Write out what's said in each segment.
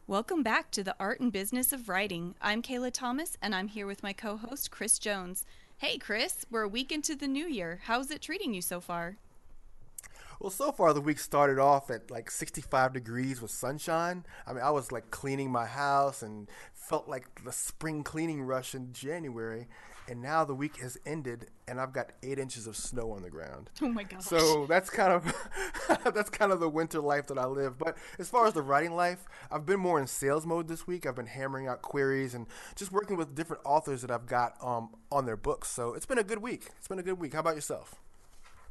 Welcome back to the Art and Business of Writing. I'm Kayla Thomas, and I'm here with my co host, Chris Jones. Hey, Chris, we're a week into the new year. How's it treating you so far? Well, so far the week started off at like 65 degrees with sunshine. I mean, I was like cleaning my house and felt like the spring cleaning rush in January. And now the week has ended and I've got 8 inches of snow on the ground. Oh my gosh. So that's kind of that's kind of the winter life that I live. But as far as the writing life, I've been more in sales mode this week. I've been hammering out queries and just working with different authors that I've got on their books. So it's been a good week. It's been a good week. How about yourself?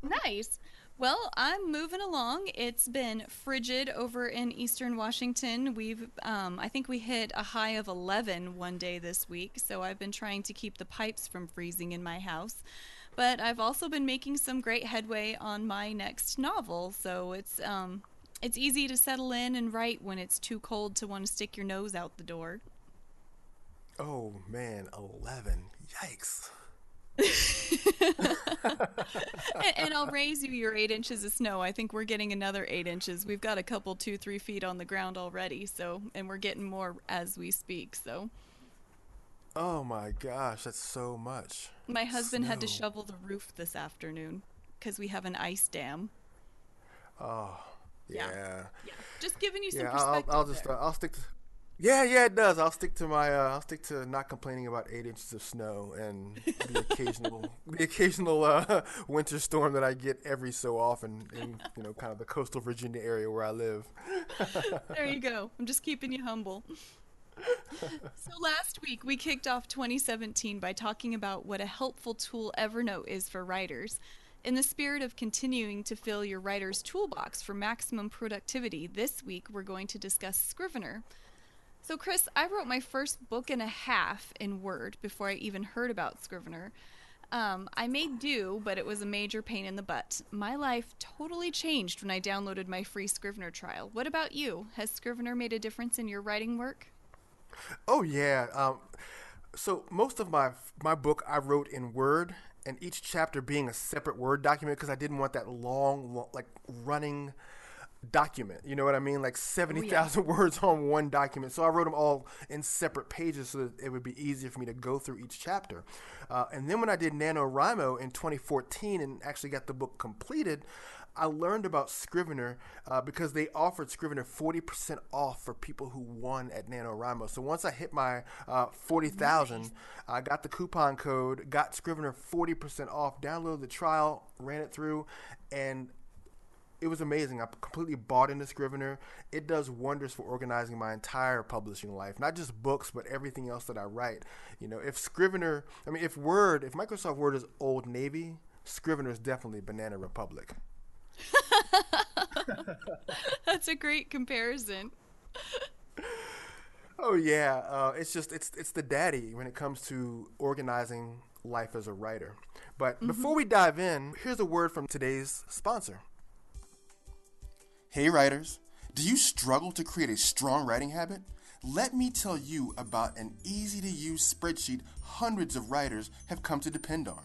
Nice. Well, I'm moving along. It's been frigid over in Eastern Washington. I think we hit a high of 11 one day this week, so I've been trying to keep the pipes from freezing in my house. But I've also been making some great headway on my next novel, so it's easy to settle in and write when it's too cold to want to stick your nose out the door. Oh man, 11. Yikes. And I'll raise you your 8 inches of snow. I think we're getting another 8 inches. We've got a couple, 2, 3 feet on the ground already. So, and we're getting more as we speak. So, Oh my gosh, that's so much my husband had to snow. shovel the roof this afternoon because we have an ice dam. Oh, Yeah, yeah. yeah. Just giving you some Yeah, I'll perspective just there. I'll stick to. Yeah, yeah, it does. I'll stick to not complaining about 8 inches of snow and the occasional winter storm that I get every so often in kind of the coastal Virginia area where I live. There you go. I'm just keeping you humble. So last week we kicked off 2017 by talking about what a helpful tool Evernote is for writers. In the spirit of continuing to fill your writer's toolbox for maximum productivity, this week we're going to discuss Scrivener. So, Chris, I wrote my first book and a half in Word before I even heard about Scrivener. I made do, but it was a major pain in the butt. My life totally changed when I downloaded my free Scrivener trial. What about you? Has Scrivener made a difference in your writing work? Oh yeah. So most of my book I wrote in Word, and each chapter being a separate Word document because I didn't want that long like running document. You know what I mean? Like Oh, yeah. 70,000 words on one document. So I wrote them all in separate pages so that it would be easier for me to go through each chapter. And then when I did NaNoWriMo in 2014 and actually got the book completed, I learned about Scrivener because they offered Scrivener 40% off for people who won at NaNoWriMo. So once I hit my Nice. 40,000, I got the coupon code, got Scrivener 40% off, downloaded the trial, ran it through, and it was amazing. I completely bought into Scrivener. It does wonders for organizing my entire publishing life, not just books, but everything else that I write. If Scrivener, I mean, if Microsoft Word is Old Navy, Scrivener is definitely Banana Republic. That's a great comparison. Oh yeah, it's the daddy when it comes to organizing life as a writer. But Hmm. before we dive in, here's a word from today's sponsor. Hey writers, do you struggle to create a strong writing habit? Let me tell you about an easy to use spreadsheet hundreds of writers have come to depend on.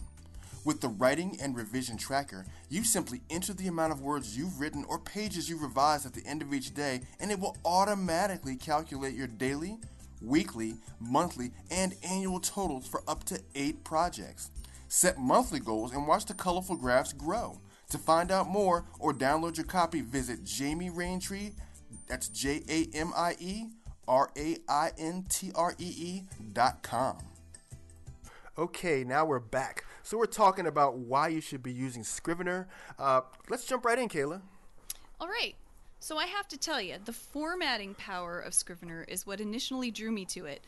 With the Writing and Revision Tracker, you simply enter the amount of words you've written or pages you revised at the end of each day, and it will automatically calculate your daily, weekly, monthly, and annual totals for up to 8 projects. Set monthly goals and watch the colorful graphs grow. To find out more or download your copy, visit Jamie Raintree, that's JamieRaintree.com. Okay, now we're back. So we're talking about why you should be using Scrivener. Let's jump right in, Kayla. All right. So I have to tell you, the formatting power of Scrivener is what initially drew me to it.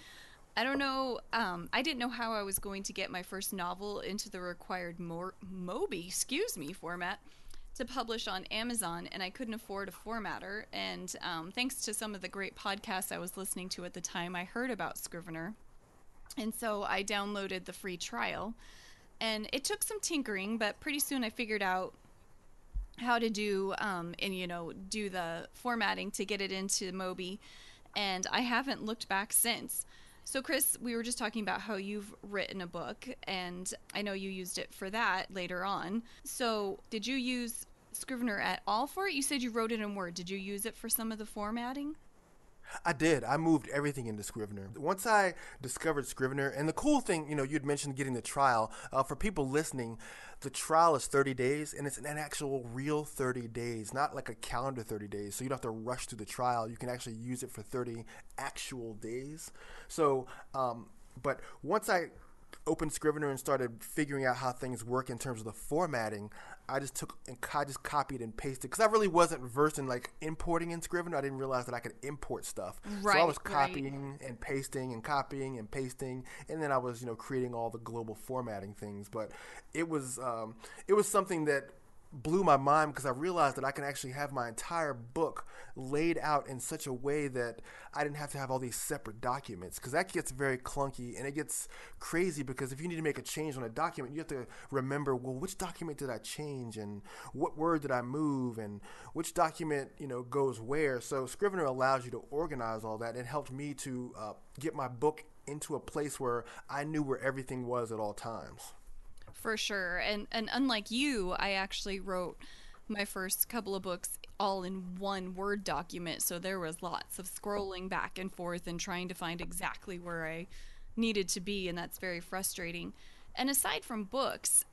I don't know, I didn't know how I was going to get my first novel into the required Mobi, excuse me, format to publish on Amazon, and I couldn't afford a formatter. And thanks to some of the great podcasts I was listening to at the time, I heard about Scrivener. And so I downloaded the free trial. And it took some tinkering, but pretty soon I figured out how to do and do the formatting to get it into Mobi, and I haven't looked back since. So Chris, we were just talking about how you've written a book, and I know you used it for that later on. So did you use Scrivener at all for it? You said you wrote it in Word. Did you use it for some of the formatting? I did. I moved everything into Scrivener. Once I discovered Scrivener, and the cool thing, you'd mentioned getting the trial. For people listening, the trial is 30 days, and it's an actual real 30 days, not like a calendar 30 days. So you don't have to rush through the trial. You can actually use it for 30 actual days. So, but once I opened Scrivener and started figuring out how things work in terms of the formatting, I just copied and pasted because I really wasn't versed in like importing in Scrivener. I didn't realize that I could import stuff, so I Right, was right. copying and pasting and copying and pasting, and then I was creating all the global formatting things. But it was something that blew my mind because I realized that I can actually have my entire book laid out in such a way that I didn't have to have all these separate documents because that gets very clunky and it gets crazy because if you need to make a change on a document, you have to remember, well, which document did I change and what word did I move and which document, goes where. So Scrivener allows you to organize all that. It helped me to get my book into a place where I knew where everything was at all times. For sure. And unlike you, I actually wrote my first couple of books all in one Word document, so there was lots of scrolling back and forth and trying to find exactly where I needed to be, and that's very frustrating. And aside from books,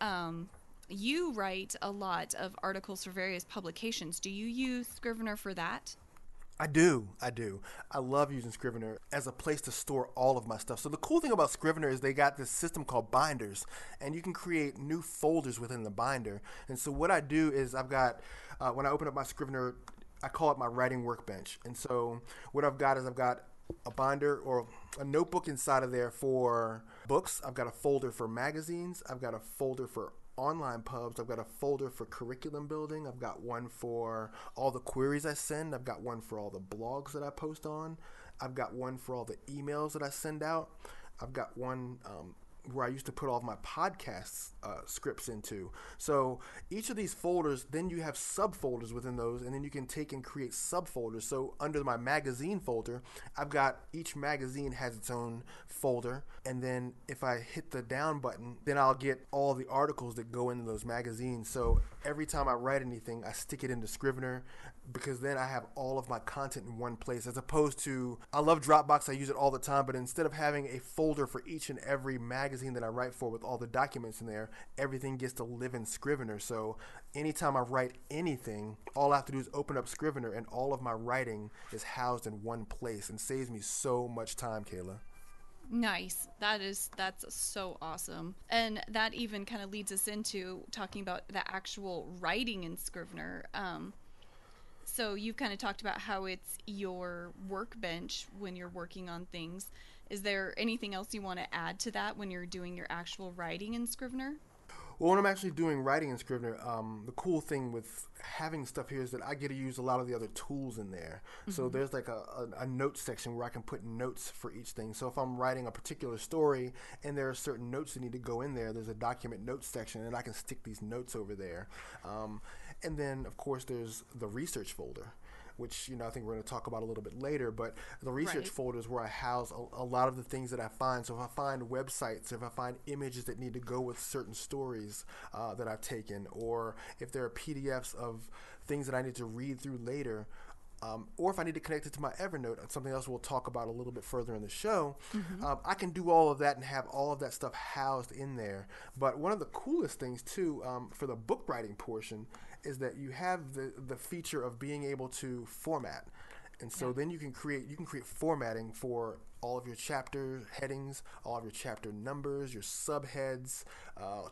you write a lot of articles for various publications. Do you use Scrivener for that? I do. I do. I love using Scrivener as a place to store all of my stuff. So the cool thing about Scrivener is they got this system called binders, and you can create new folders within the binder. And so what I do is when I open up my Scrivener, I call it my writing workbench. And so what I've got a binder or a notebook inside of there for books. I've got a folder for magazines. I've got a folder for online pubs. I've got a folder for curriculum building. I've got one for all the queries I send. I've got one for all the blogs that I post on. I've got one for all the emails that I send out. I've got one where I used to put all of my podcasts scripts into. So each of these folders, then you have subfolders within those, and then you can take and create subfolders. So under my magazine folder, I've got each magazine has its own folder, and then if I hit the down button, then I'll get all the articles that go into those magazines. So every time I write anything, I stick it into Scrivener because then I have all of my content in one place as opposed to I love Dropbox. I use it all the time, but instead of having a folder for each and every magazine that I write for with all the documents in there, everything gets to live in Scrivener. So anytime I write anything, all I have to do is open up Scrivener and all of my writing is housed in one place and saves me so much time, Kayla. Nice. That's so awesome. And that even kind of leads us into talking about the actual writing in Scrivener. So you've kind of talked about how it's your workbench when you're working on things. Is there anything else you want to add to that when you're doing your actual writing in Scrivener? Well, when I'm actually doing writing in Scrivener, the cool thing with having stuff here is that I get to use a lot of the other tools in there. So Mm-hmm. there's like a notes section where I can put notes for each thing. So if I'm writing a particular story and there are certain notes that need to go in there, there's a document notes section and I can stick these notes over there. And then, of course, there's the research folder, which I think we're going to talk about a little bit later. But the research Right. folder is where I house a lot of the things that I find. So if I find websites, if I find images that need to go with certain stories that I've taken, or if there are PDFs of things that I need to read through later, or if I need to connect it to my Evernote, something else we'll talk about a little bit further in the show, Mm-hmm. I can do all of that and have all of that stuff housed in there. But one of the coolest things too, for the book writing portion, is that you have the feature of being able to format. And Yeah. so then you can create formatting for all of your chapter headings, all of your chapter numbers, your subheads,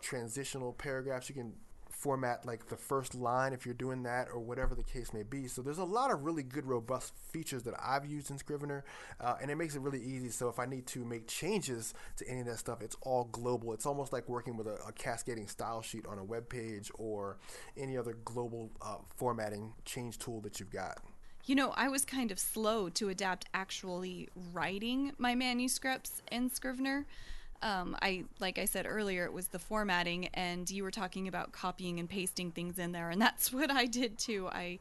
transitional paragraphs. You can format like the first line if you're doing that or whatever the case may be. So there's a lot of really good robust features that I've used in Scrivener, and it makes it really easy. So if I need to make changes to any of that stuff, it's all global. It's almost like working with a cascading style sheet on a web page or any other global formatting change tool that you've got. I was kind of slow to adapt actually writing my manuscripts in Scrivener. Like I said earlier, it was the formatting, and you were talking about copying and pasting things in there, and that's what I did too. I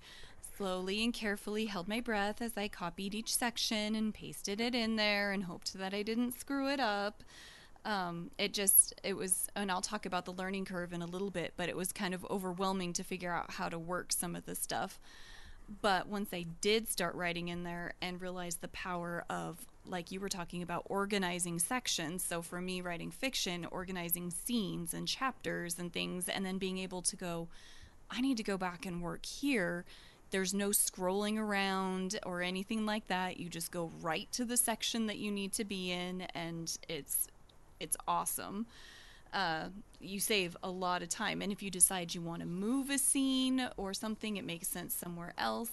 slowly and carefully held my breath as I copied each section and pasted it in there and hoped that I didn't screw it up. It was, and I'll talk about the learning curve in a little bit, but it was kind of overwhelming to figure out how to work some of this stuff. But once I did start writing in there and realized the power of, like you were talking about, organizing sections. So for me, writing fiction, organizing scenes and chapters and things, and then being able to go, I need to go back and work here. There's no scrolling around or anything like that. You just go right to the section that you need to be in, and it's awesome. You save a lot of time. And if you decide you want to move a scene or something, it makes sense somewhere else.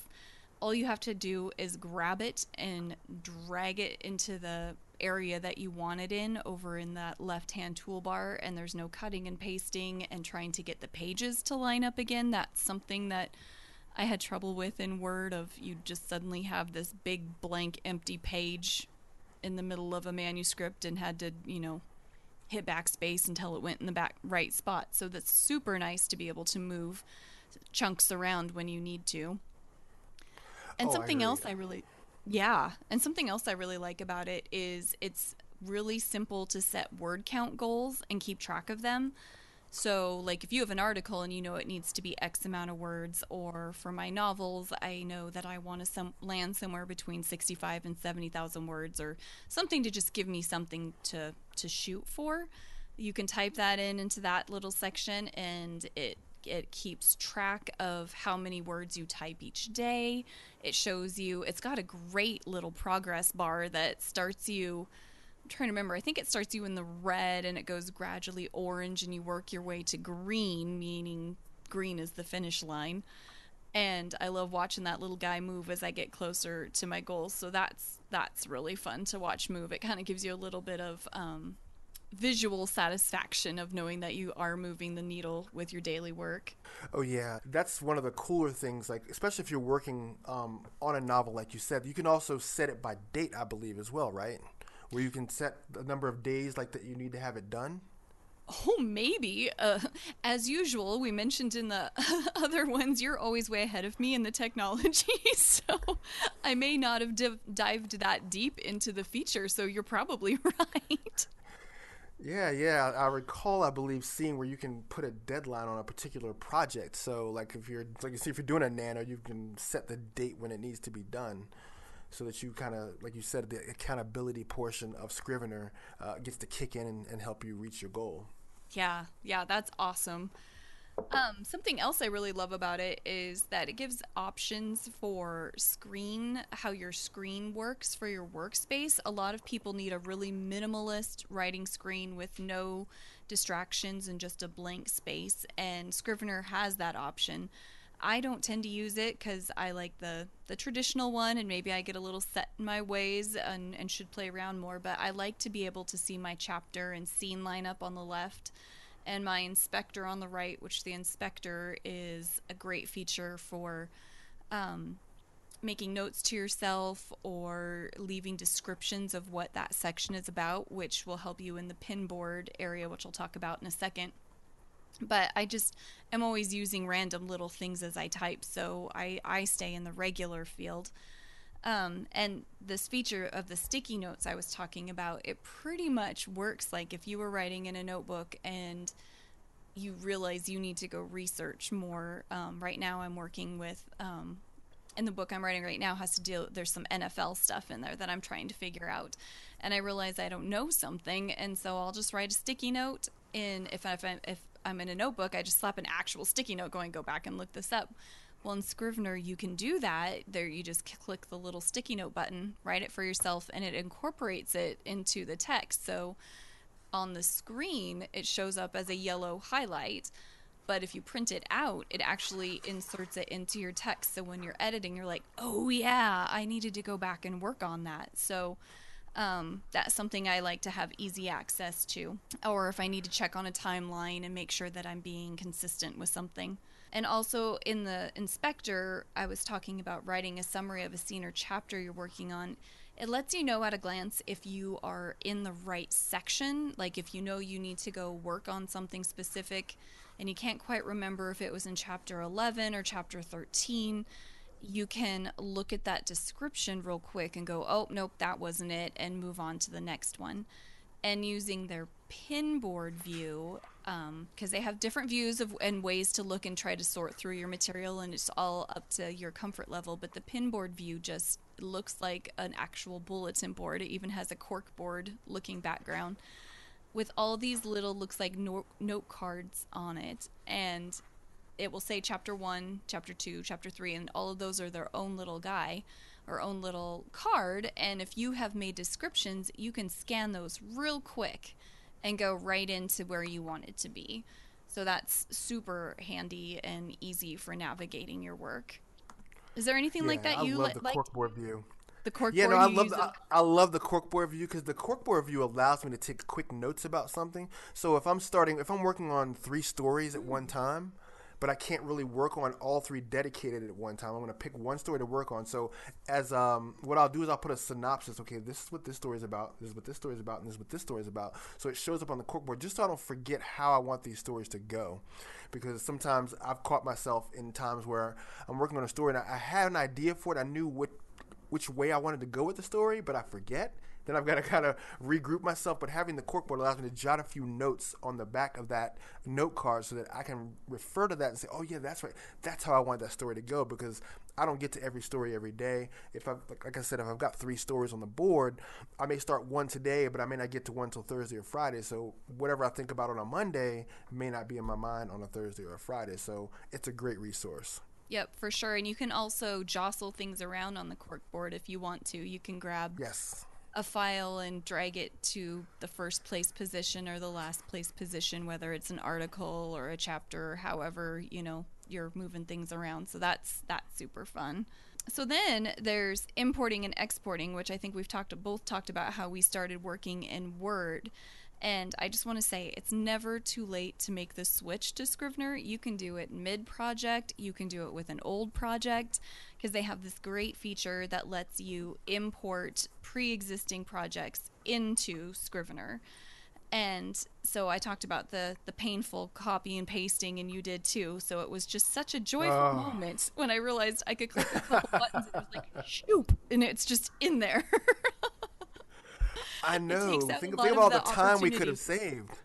All you have to do is grab it and drag it into the area that you want it in over in that left hand toolbar, and there's no cutting and pasting and trying to get the pages to line up again. That's something that I had trouble with in Word, of you just suddenly have this big blank empty page in the middle of a manuscript and had to, hit backspace until it went in the back right spot. So that's super nice to be able to move chunks around when you need to. And Oh, I something agree. else I really Yeah, and something else I really like about it is it's really simple to set word count goals and keep track of them. So, like, if you have an article and you know it needs to be X amount of words, or for my novels, I know that I want to land somewhere between 65 and 70,000 words, or something to just give me something to shoot for. You can type that into that little section, and it keeps track of how many words you type each day. It shows you. It's got a great little progress bar that starts you, trying to remember. I think it starts you in the red and it goes gradually orange and you work your way to green, meaning green is the finish line. And I love watching that little guy move as I get closer to my goals. So that's really fun to watch move. It kind of gives you a little bit of visual satisfaction of knowing that you are moving the needle with your daily work. Oh yeah, that's one of the cooler things. Like especially if you're working on a novel, like you said, you can also set it by date, I believe, as well, right? Where you can set the number of days like that you need to have it done. Oh, maybe. As usual, we mentioned in the other ones, you're always way ahead of me in the technology. So I may not have dived that deep into the feature. So you're probably right. Yeah, yeah. I recall, I believe, seeing where you can put a deadline on a particular project. So, like if you're, like you see, if you're doing a nano, you can set the date when it needs to be done, so that you kind of, like you said, the accountability portion of Scrivener gets to kick in and help you reach your goal. Yeah, yeah, that's awesome. Something else I really love about it is that it gives options for how your screen works for your workspace. A lot of people need a really minimalist writing screen with no distractions and just a blank space, and Scrivener has that option. I don't tend to use it because I like the traditional one, and maybe I get a little set in my ways and should play around more. But I like to be able to see my chapter and scene lineup on the left and my inspector on the right, which the inspector is a great feature for um, making notes to yourself or leaving descriptions of what that section is about, which will help you in the pinboard area, which I'll talk about in a second. But I just am always using random little things as I type, so I stay in the regular field. And this feature of the sticky notes I was talking about, it pretty much works like if you were writing in a notebook and you realize you need to go research more. Right now, I'm working with, in the book I'm writing right now, has to deal, there's some NFL stuff in there that I'm trying to figure out. And I realize I don't know something, and so I'll just write a sticky note. If I'm in a notebook, I just slap an actual sticky note going, go back and look this up. Well, in Scrivener, you can do that. There, you just click the little sticky note button, write it for yourself, and it incorporates it into the text. So on the screen, it shows up as a yellow highlight. But if you print it out, it actually inserts it into your text. So when you're editing, you're like, oh, yeah, I needed to go back and work on that. So that's something I like to have easy access to. Or if I need to check on a timeline and make sure that I'm being consistent with something. And also in the inspector, I was talking about writing a summary of a scene or chapter you're working on. It lets you know at a glance if you are in the right section. Like if you know you need to go work on something specific and you can't quite remember if it was in chapter 11 or chapter 13, you can look at that description real quick and go, oh, nope, that wasn't it, and move on to the next one. And using their pinboard view, because they have different views of and ways to look and try to sort through your material, and it's all up to your comfort level. But the pinboard view just looks like an actual bulletin board. It even has a cork board looking background with all these little looks like note cards on it, and it will say chapter 1, chapter 2, chapter 3, and all of those are their own little guy or own little card. And if you have made descriptions, you can scan those real quick and go right into where you want it to be. So that's super handy and easy for navigating your work. Is there anything like Yeah, that I you love the like? corkboard view. The Yeah, no, corkboard I you love use the it? I love the corkboard view because the corkboard view allows me to take quick notes about something. So if I'm working on three stories at one time, but I can't really work on all three dedicated at one time. I'm going to pick one story to work on. So as what I'll do is I'll put a synopsis. Okay, this is what this story is about. This is what this story is about, and this is what this story is about. So it shows up on the corkboard just so I don't forget how I want these stories to go. Because sometimes I've caught myself in times where I'm working on a story and I had an idea for it. I knew which way I wanted to go with the story, but I forget. Then I've got to kind of regroup myself. But having the corkboard allows me to jot a few notes on the back of that note card so that I can refer to that and say, oh, yeah, that's right. That's how I want that story to go, because I don't get to every story every day. If I like I said, if I've got three stories on the board, I may start one today, but I may not get to one until Thursday or Friday. So whatever I think about on a Monday may not be in my mind on a Thursday or a Friday. So it's a great resource. Yep, for sure. And you can also jostle things around on the corkboard if you want to. You can grab Yes. a file and drag it to the first place position or the last place position, whether it's an article or a chapter, however, you're moving things around. So that's super fun. So then there's importing and exporting, which I think we've both talked about how we started working in Word. And I just want to say it's never too late to make the switch to Scrivener. You can do it mid project, you can do it with an old project, because they have this great feature that lets you import pre existing projects into Scrivener. And so I talked about the painful copy and pasting, and you did too. So it was just such a joyful Oh, moment when I realized I could click a couple buttons and it was like, shoop, and it's just in there. I It takes know. out a Think lot of of all the the time we could have opportunity. saved.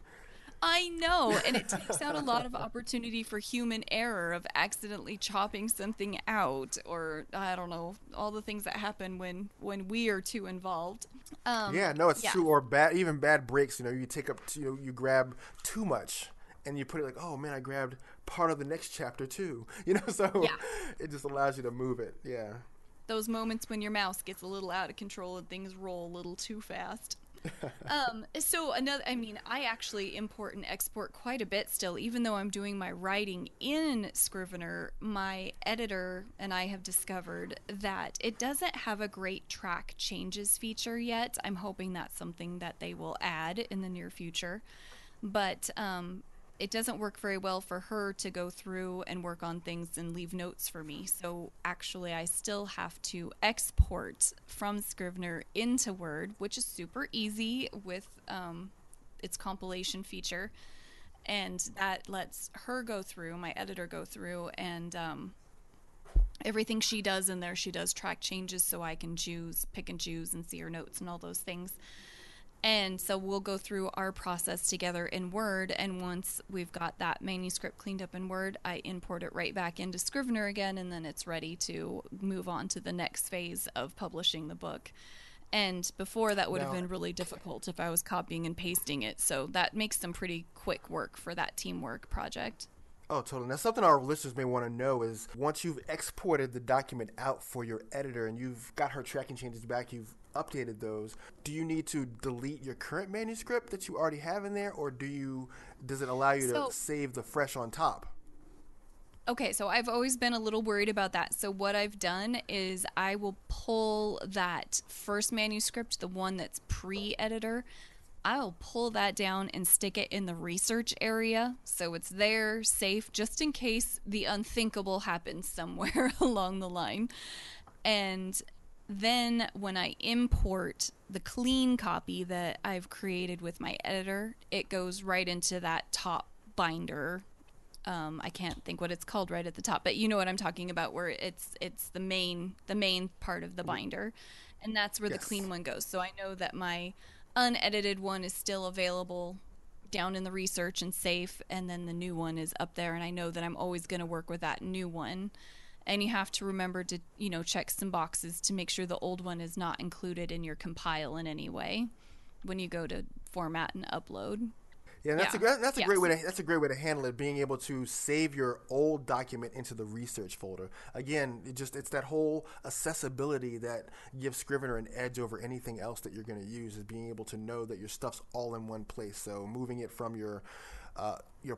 I know, and it takes out a lot of opportunity for human error of accidentally chopping something out, or I don't know, all the things that happen when we are too involved. Yeah, no, it's Yeah, true. Or even bad breaks. You take up, you grab too much, and you put it like, oh man, I grabbed part of the next chapter too. So yeah. it just allows you to move it. Yeah. Those moments when your mouse gets a little out of control and things roll a little too fast. So I actually import and export quite a bit still, even though I'm doing my writing in Scrivener. My editor and I have discovered that it doesn't have a great track changes feature yet. I'm hoping that's something that they will add in the near future. But it doesn't work very well for her to go through and work on things and leave notes for me. So actually, I still have to export from Scrivener into Word, which is super easy with its compilation feature. And that lets her go through, my editor go through, and everything she does in there, she does track changes so I can pick and choose, and see her notes and all those things. And so we'll go through our process together in Word. And once we've got that manuscript cleaned up in Word, I import it right back into Scrivener again. And then it's ready to move on to the next phase of publishing the book. And before, that would have Now, been really difficult if I was copying and pasting it. So that makes some pretty quick work for that teamwork project. oh, totally. Now, something our listeners may want to know is once you've exported the document out for your editor and you've got her tracking changes back, you've updated those. Do you need to delete your current manuscript that you already have in there, or does it allow you to So save the fresh on top? Okay, so I've always been a little worried about that. So what I've done is I will pull that first manuscript, the one that's pre-editor, I'll pull that down and stick it in the research area so it's there, safe, just in case the unthinkable happens somewhere along the line. And then when I import the clean copy that I've created with my editor, it goes right into that top binder. I can't think what it's called right at the top, but you know what I'm talking about, where it's the main part of the binder, and that's where the Yes. clean one goes. So I know that my unedited one is still available down in the research and safe, and then the new one is up there, and I know that I'm always going to work with that new one. And you have to remember to, check some boxes to make sure the old one is not included in your compile in any way when you go to format and upload. Yeah, and Yeah. that's a Yeah. great way to handle it. Being able to save your old document into the research folder. Again, it's that whole accessibility that gives Scrivener an edge over anything else that you're going to use. Is being able to know that your stuff's all in one place. So moving it from your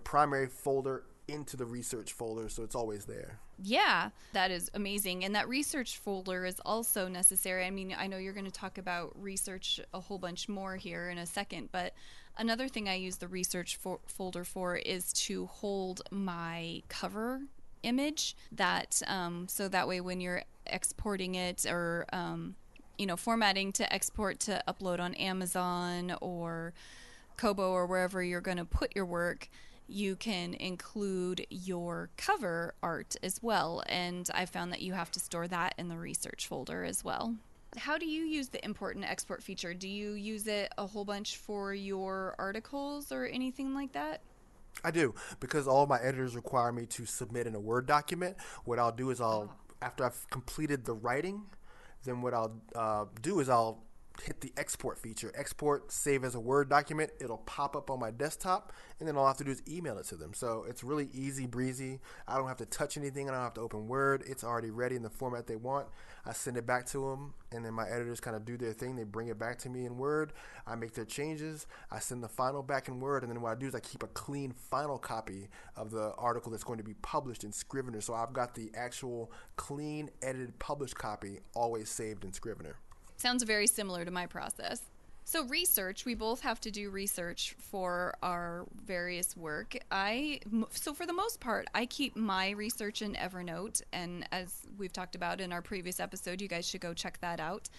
primary folder into the research folder, so it's always there. Yeah, that is amazing. And that research folder is also necessary. I mean, I know you're going to talk about research a whole bunch more here in a second, but another thing I use the research folder for is to hold my cover image, that so that way when you're exporting it, or formatting to export to upload on Amazon or Kobo or wherever you're going to put your work, you can include your cover art as well. And I found that you have to store that in the research folder as well. How do you use the import and export feature? Do you use it a whole bunch for your articles or anything like that? I do, because all of my editors require me to submit in a Word document. What I'll do is Oh. after I've completed the writing, then what I'll do is I'll hit the export feature. Export, save as a Word document. It'll pop up on my desktop, and then all I have to do is email it to them. So it's really easy breezy. I don't have to touch anything. I don't have to open Word. It's already ready in the format they want. I send it back to them, and then my editors kind of do their thing. They bring it back to me in Word. I make their changes. I send the final back in Word, and then what I do is I keep a clean final copy of the article that's going to be published in Scrivener. So I've got the actual clean, edited, published copy always saved in Scrivener. Sounds very similar to my process. So research, we both have to do research for our various work. So for the most part, I keep my research in Evernote, and as we've talked about in our previous episode, you guys should go check that out.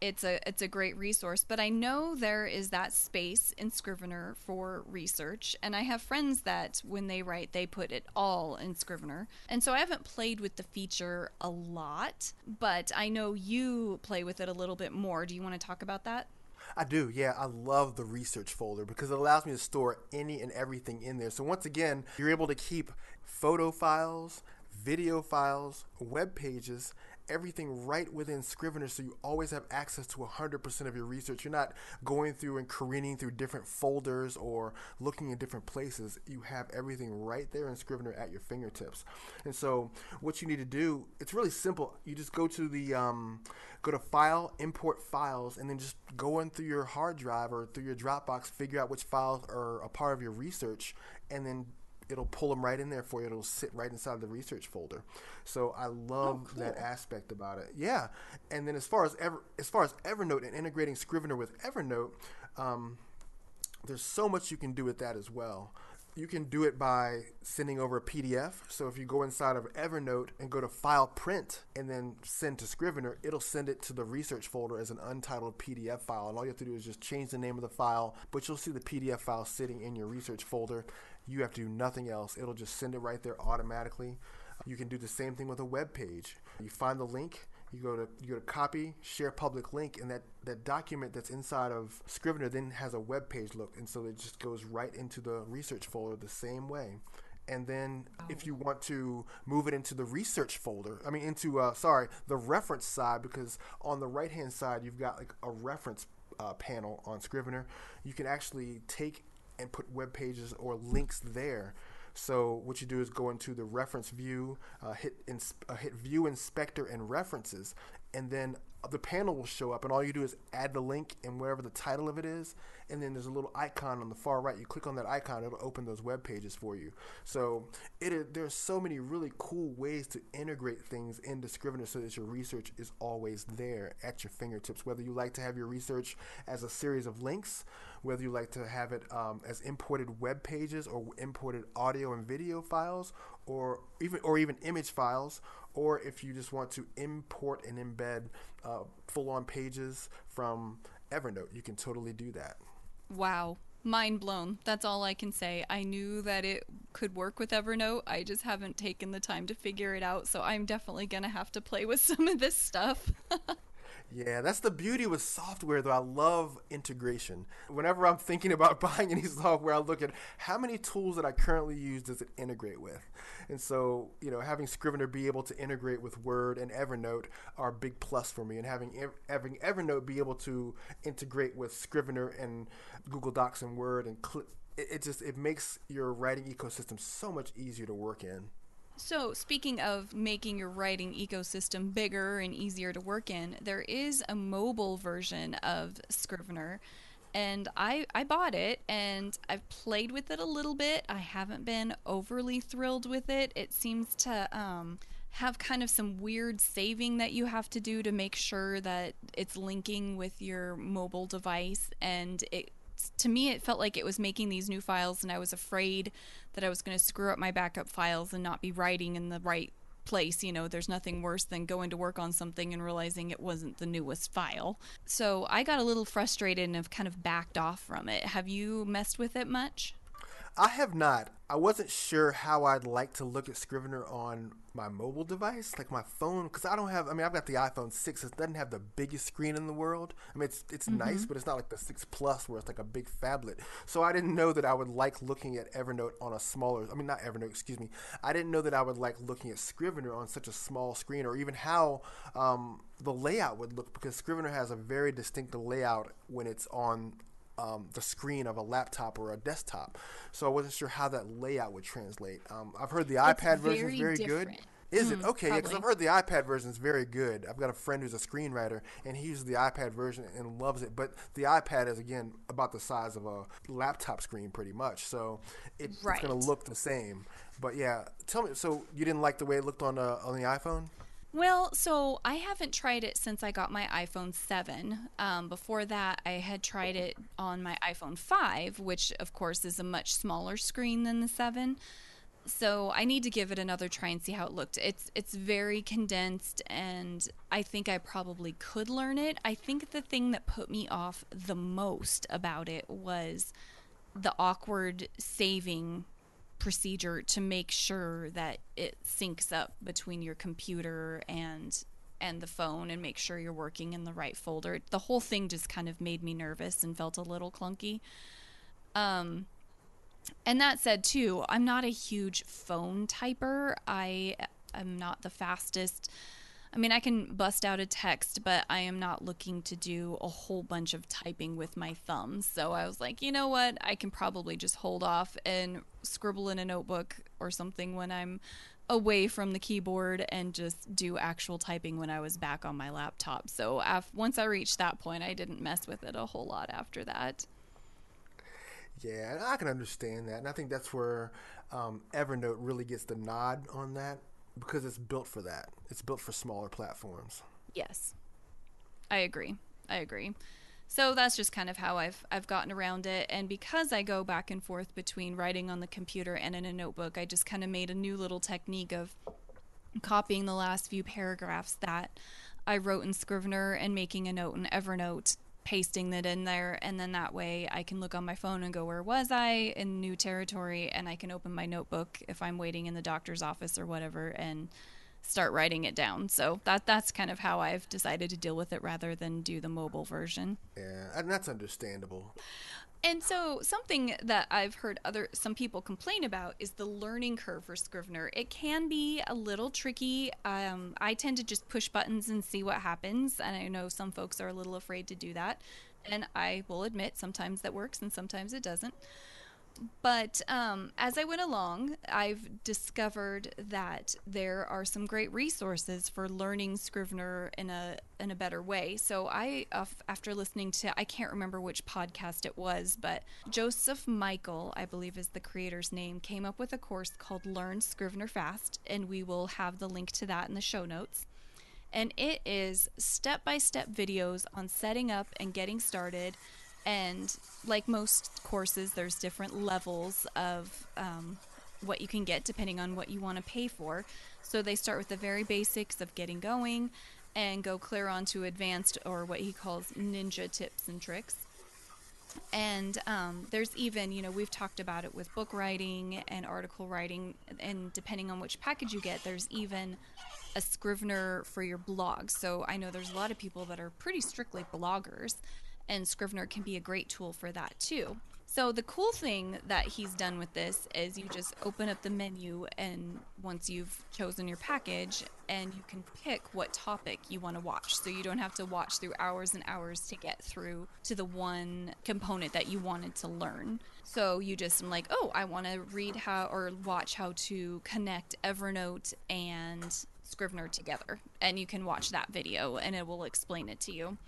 It's a great resource, but I know there is that space in Scrivener for research, and I have friends that when they write, they put it all in Scrivener. And so I haven't played with the feature a lot, but I know you play with it a little bit more. Do you want to talk about that? I do, yeah. I love the research folder because it allows me to store any and everything in there. So once again, you're able to keep photo files, video files, web pages, everything right within Scrivener, so you always have access to 100% of your research. You're not going through and careening through different folders or looking in different places. You have everything right there in Scrivener at your fingertips. And so what you need to do, it's really simple. You just go to go to File, Import Files, and then just go in through your hard drive or through your Dropbox, figure out which files are a part of your research, and then it'll pull them right in there for you. It'll sit right inside the research folder. So I love Cool. that aspect about it. Yeah. And then as far as Evernote and integrating Scrivener with Evernote, there's so much you can do with that as well. You can do it by sending over a PDF. So if you go inside of Evernote and go to File, Print, and then send to Scrivener, it'll send it to the research folder as an untitled PDF file. And all you have to do is just change the name of the file, but you'll see the PDF file sitting in your research folder. You have to do nothing else. It'll just send it right there automatically. You can do the same thing with a web page. You find the link, you go to copy, share public link, and that document that's inside of Scrivener then has a web page look, and so it just goes right into the research folder the same way. And then if you want to move it into the research folder, the reference side, because on the right-hand side you've got like a reference panel on Scrivener. You can actually take and put web pages or links there. So what you do is go into the reference view, hit view inspector and references, and then the panel will show up, and all you do is add the link and whatever the title of it is, and then there's a little icon on the far right. You click on that icon, it'll open those web pages for you. So there's so many really cool ways to integrate things into Scrivener so that your research is always there at your fingertips. Whether you like to have your research as a series of links, whether you like to have it as imported web pages or imported audio and video files, or even image files, or if you just want to import and embed full-on pages from Evernote, you can totally do that. Wow. Mind blown. That's all I can say. I knew that it could work with Evernote. I just haven't taken the time to figure it out. So I'm definitely going to have to play with some of this stuff. Yeah, that's the beauty with software, though. I love integration. Whenever I'm thinking about buying any software, I look at how many tools that I currently use does it integrate with. And so, having Scrivener be able to integrate with Word and Evernote are a big plus for me. And having Evernote be able to integrate with Scrivener and Google Docs and Word and it makes your writing ecosystem so much easier to work in. So, speaking of making your writing ecosystem bigger and easier to work in, there is a mobile version of Scrivener, and I bought it and I've played with it a little bit. I haven't been overly thrilled with it. It seems to have kind of some weird saving that you have to do to make sure that it's linking with your mobile device, and it to me it felt like it was making these new files, and I was afraid that I was going to screw up my backup files and not be writing in the right place. There's nothing worse than going to work on something and realizing it wasn't the newest file. So I got a little frustrated and have kind of backed off from it. Have you messed with it much? I have not. I wasn't sure how I'd like to look at Scrivener on my mobile device, like my phone, because I don't have. I mean, I've got the iPhone 6. It doesn't have the biggest screen in the world. I mean, it's Mm-hmm. nice, but it's not like the 6 Plus where it's like a big phablet. So I didn't know that I would like looking at Evernote on a smaller. I mean, not Evernote. Excuse me. I didn't know that I would like looking at Scrivener on such a small screen, or even how the layout would look, because Scrivener has a very distinct layout when it's on the screen of a laptop or a desktop. So I wasn't sure how that layout would translate. I've heard the It's iPad version is very very good. different. Is it? Okay, yeah, because I've Probably. heard the iPad version is very good. I've got a friend who's a screenwriter, and he uses the iPad version and loves it. But the iPad is, again, about the size of a laptop screen pretty much. So it's going to Right. look the same. But yeah, tell me, so you didn't like the way it looked on the iPhone? Well, so I haven't tried it since I got my iPhone 7. Before that, I had tried it on my iPhone 5, which of course is a much smaller screen than the 7. So I need to give it another try and see how it looked. It's very condensed, and I think I probably could learn it. I think the thing that put me off the most about it was the awkward saving procedure to make sure that it syncs up between your computer and the phone and make sure you're working in the right folder. The whole thing just kind of made me nervous and felt a little clunky. Um and that said too, I'm not a huge phone typer. I am not the fastest. I mean, I can bust out a text, but I am not looking to do a whole bunch of typing with my thumbs. So I was like, you know what? I can probably just hold off and scribble in a notebook or something when I'm away from the keyboard and just do actual typing when I was back on my laptop. So once I reached that point, I didn't mess with it a whole lot after that. Yeah, I can understand that, and I think that's where Evernote really gets the nod on that because it's built for that. It's built for smaller platforms. Yes, I agree. I agree. So that's just kind of how I've gotten around it, and because I go back and forth between writing on the computer and in a notebook, I just kind of made a new little technique of copying the last few paragraphs that I wrote in Scrivener and making a note in Evernote, pasting that in there, and then that way I can look on my phone and go, where was I in new territory? And I can open my notebook if I'm waiting in the doctor's office or whatever and start writing it down. So that's kind of how I've decided to deal with it rather than do the mobile version. Yeah, and that's understandable. And so something that I've heard other some people complain about is the learning curve for Scrivener. It can be a little tricky. I tend to just push buttons and see what happens, and I know some folks are a little afraid to do that. And I will admit sometimes that works and sometimes it doesn't. But as I went along, I've discovered that there are some great resources for learning Scrivener in a better way. So after listening to, I can't remember which podcast it was, but Joseph Michael, I believe is the creator's name, came up with a course called Learn Scrivener Fast, and we will have the link to that in the show notes. And it is step by step videos on setting up and getting started. And like most courses, there's different levels of what you can get depending on what you want to pay for. So they start with the very basics of getting going and go clear on to advanced, or what he calls ninja tips and tricks. And there's even, we've talked about it with book writing and article writing, and depending on which package you get, there's even a Scrivener for your blog. So I know there's a lot of people that are pretty strictly bloggers, and Scrivener can be a great tool for that too. So the cool thing that he's done with this is you just open up the menu, and once you've chosen your package, and you can pick what topic you want to watch. So you don't have to watch through hours and hours to get through to the one component that you wanted to learn. So you just like, oh, I want to read how or watch how to connect Evernote and Scrivener together. And you can watch that video and it will explain it to you.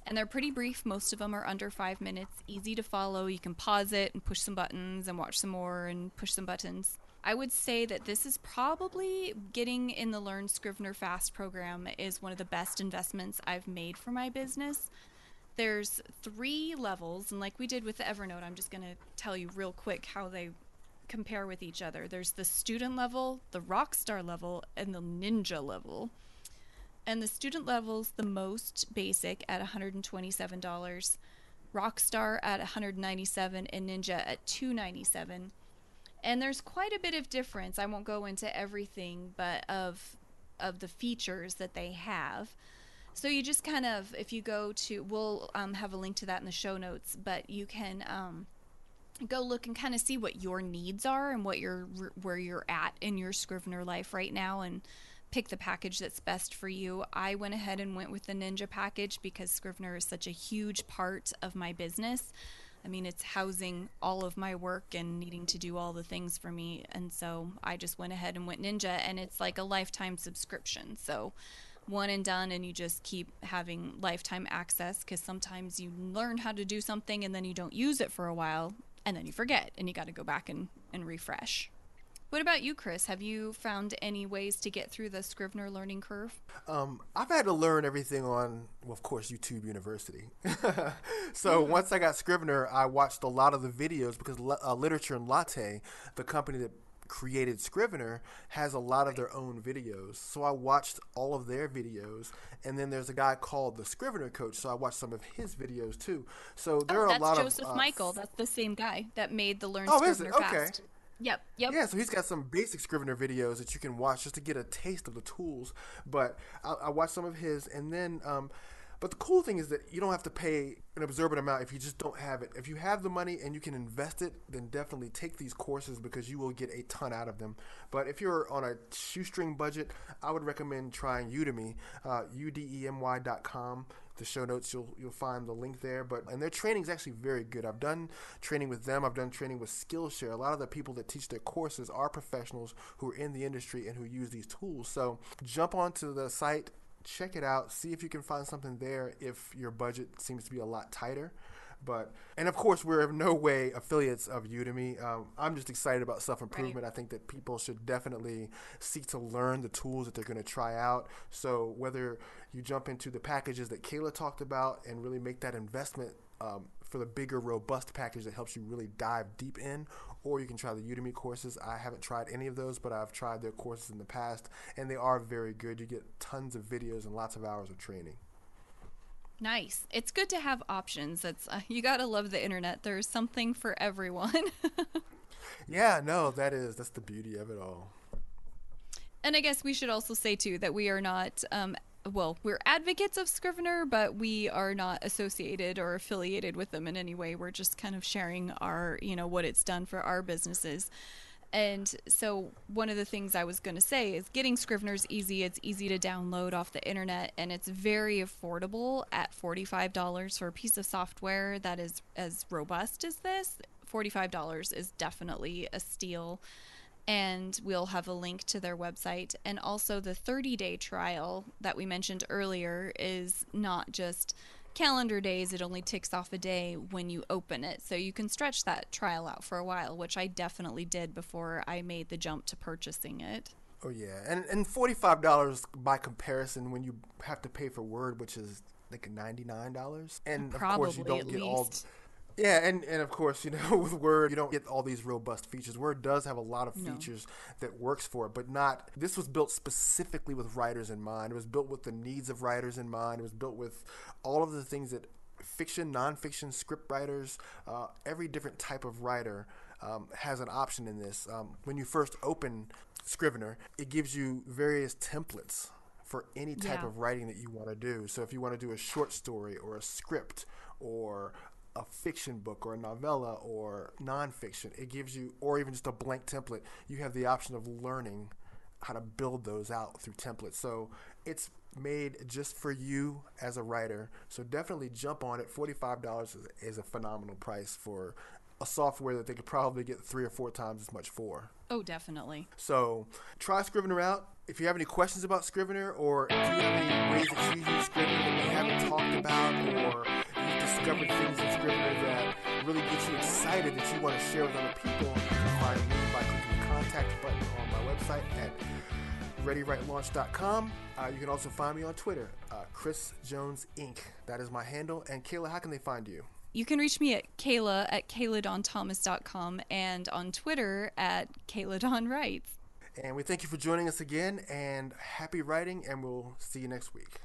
And they're pretty brief. Most of them are under 5 minutes, easy to follow. You can pause it and push some buttons and watch some more and push some buttons. I would say that this is probably getting in the Learn Scrivener Fast program is one of the best investments I've made for my business. There's 3 levels, and like we did with the Evernote, I'm just going to tell you real quick how they compare with each other. There's the student level, the rockstar level, and the ninja level. And the student level's the most basic at $127, Rockstar at $197, and Ninja at $297. And there's quite a bit of difference. I won't go into everything, but of the features that they have. So you just kind of, if you go to, we'll have a link to that in the show notes, but you can go look and kind of see what your needs are and where you're at in your Scrivener life right now, and pick the package that's best for you. I went ahead and went with the Ninja package because Scrivener is such a huge part of my business. I mean, it's housing all of my work and needing to do all the things for me. And so I just went ahead and went Ninja, and it's like a lifetime subscription. So one and done, and you just keep having lifetime access, because sometimes you learn how to do something and then you don't use it for a while and then you forget and you got to go back and refresh. What about you, Chris? Have you found any ways to get through the Scrivener learning curve? I've had to learn everything on, well, of course, YouTube University. So once I got Scrivener, I watched a lot of the videos because Literature and Latte, the company that created Scrivener, has a lot of their own videos. So I watched all of their videos, and then there's a guy called the Scrivener Coach, so I watched some of his videos too. So there Oh, are a that's lot of Joseph Michael. That's the same guy that made the Learn oh, is it? Scrivener Okay. Fast. Yep, yep. Yeah, so he's got some basic Scrivener videos that you can watch just to get a taste of the tools. But I watched some of his, and then, but the cool thing is that you don't have to pay an exorbitant amount if you just don't have it. If you have the money and you can invest it, then definitely take these courses because you will get a ton out of them. But if you're on a shoestring budget, I would recommend trying Udemy, udemy.com. The show notes, you'll find the link there. And their training is actually very good. I've done training with them. I've done training with Skillshare. A lot of the people that teach their courses are professionals who are in the industry and who use these tools. So jump onto the site, check it out, see if you can find something there if your budget seems to be a lot tighter. And of course, we're in no way affiliates of Udemy. I'm just excited about self-improvement. Right. I think that people should definitely seek to learn the tools that they're going to try out. So whether you jump into the packages that Kayla talked about and really make that investment for the bigger, robust package that helps you really dive deep in, or you can try the Udemy courses. I haven't tried any of those, but I've tried their courses in the past, and they are very good. You get tons of videos and lots of hours of training. Nice. It's good to have options. That's you gotta love the internet. There's something for everyone. Yeah, no, that's the beauty of it all. And I guess we should also say too that we are not well, we're advocates of Scrivener, but we are not associated or affiliated with them in any way. We're just kind of sharing our, what it's done for our businesses. And so one of the things I was going to say is getting Scrivener's easy. It's easy to download off the internet, and it's very affordable at $45 for a piece of software that is as robust as this. $45 is definitely a steal. And we'll have a link to their website. And also the 30-day trial that we mentioned earlier is not just calendar days. It only ticks off a day when you open it. So you can stretch that trial out for a while, which I definitely did before I made the jump to purchasing it. Oh yeah, and $45 by comparison when you have to pay for Word, which is like $99, and of course you Probably don't at get all. least. Yeah, and of course, with Word, you don't get all these robust features. Word does have a lot of No. features that works for it, but not, this was built specifically with writers in mind. It was built with the needs of writers in mind. It was built with all of the things that fiction, nonfiction, script writers, every different type of writer has an option in this. When you first open Scrivener, it gives you various templates for any type of writing that you want to do. So if you want to do a short story or a script or a fiction book or a novella or nonfiction, it gives you, or even just a blank template, you have the option of learning how to build those out through templates. So it's made just for you as a writer. So definitely jump on it. $45 is a phenomenal price for a software that they could probably get 3 or 4 times as much for. Oh, definitely. So try Scrivener out. If you have any questions about Scrivener, or do you have any ways that you use Scrivener that we haven't talked about, or you've discovered things in Scrivener that really get you excited that you want to share with other people, you can find me by clicking the contact button on my website at readywritelaunch.com. You can also find me on Twitter, Chris Jones Inc. That is my handle. And Kayla, how can they find you? You can reach me at Kayla at KaylaDawnThomas.com and on Twitter at KaylaDawnWrites. And we thank you for joining us again, and happy writing, and we'll see you next week.